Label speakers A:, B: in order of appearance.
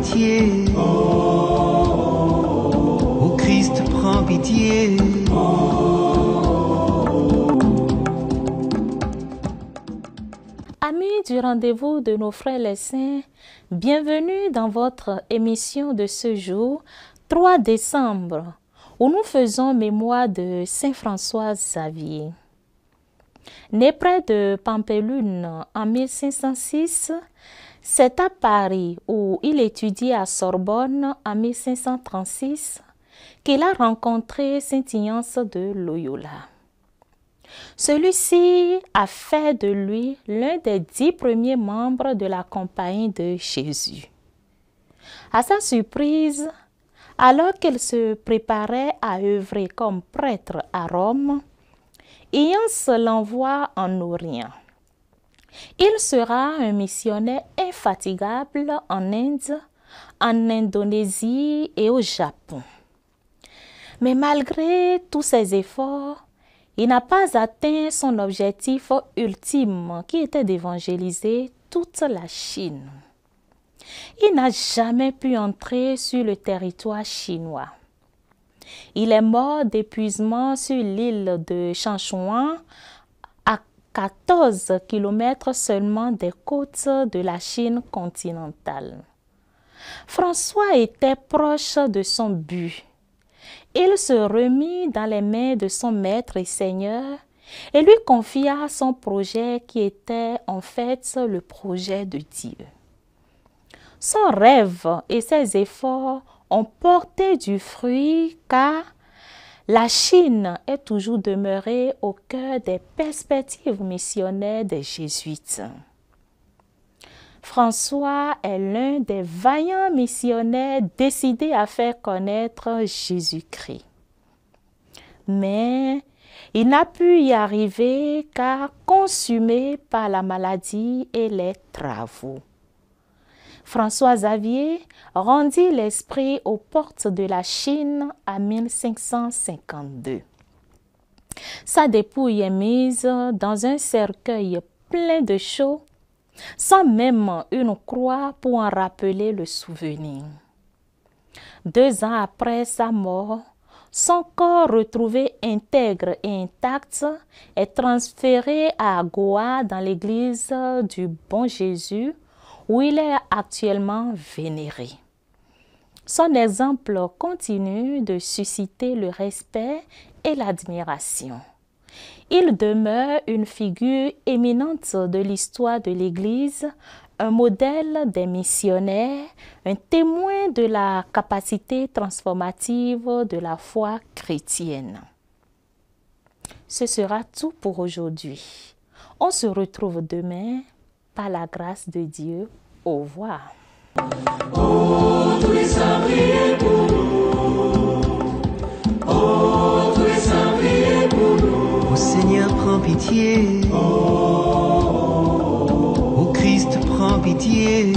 A: pitié. Ô Christ, prends pitié.
B: Amis du rendez-vous de nos frères les saints, bienvenue dans votre émission de ce jour, 3 décembre, où nous faisons mémoire de Saint François Xavier. Né près de Pampelune en 1506, c'est à Paris, où il étudie à Sorbonne en 1536, qu'il a rencontré Saint Ignace de Loyola. Celui-ci a fait de lui l'un des 10 premiers membres de la Compagnie de Jésus. À sa surprise, alors qu'il se préparait à œuvrer comme prêtre à Rome, Ignace l'envoie en Orient. Il sera un missionnaire infatigable en Inde, en Indonésie et au Japon. Mais malgré tous ses efforts, il n'a pas atteint son objectif ultime qui était d'évangéliser toute la Chine. Il n'a jamais pu entrer sur le territoire chinois. Il est mort d'épuisement sur l'île de Shanchuan, à 14 km seulement des côtes de la Chine continentale. François était proche de son but. Il se remit dans les mains de son maître et seigneur et lui confia son projet qui était en fait le projet de Dieu. Son rêve et ses efforts ont porté du fruit car la Chine est toujours demeurée au cœur des perspectives missionnaires des jésuites. François est l'un des vaillants missionnaires décidés à faire connaître Jésus-Christ. Mais il n'a pu y arriver car consumé par la maladie et les travaux. François Xavier rendit l'esprit aux portes de la Chine en 1552. Sa dépouille est mise dans un cercueil plein de chaux, sans même une croix pour en rappeler le souvenir. 2 ans après sa mort, son corps retrouvé intègre et intact est transféré à Goa dans l'église du Bon Jésus où il est actuellement vénéré. Son exemple continue de susciter le respect et l'admiration. Il demeure une figure éminente de l'histoire de l'Église, un modèle des missionnaires, un témoin de la capacité transformative de la foi chrétienne. Ce sera tout pour aujourd'hui. On se retrouve demain par la grâce de Dieu. Au revoir.
C: Oh, tous les saints, priez pour nous. Oh, tous les saints, priez pour nous.
A: Ô Seigneur, prends pitié. Ô Christ, prends pitié.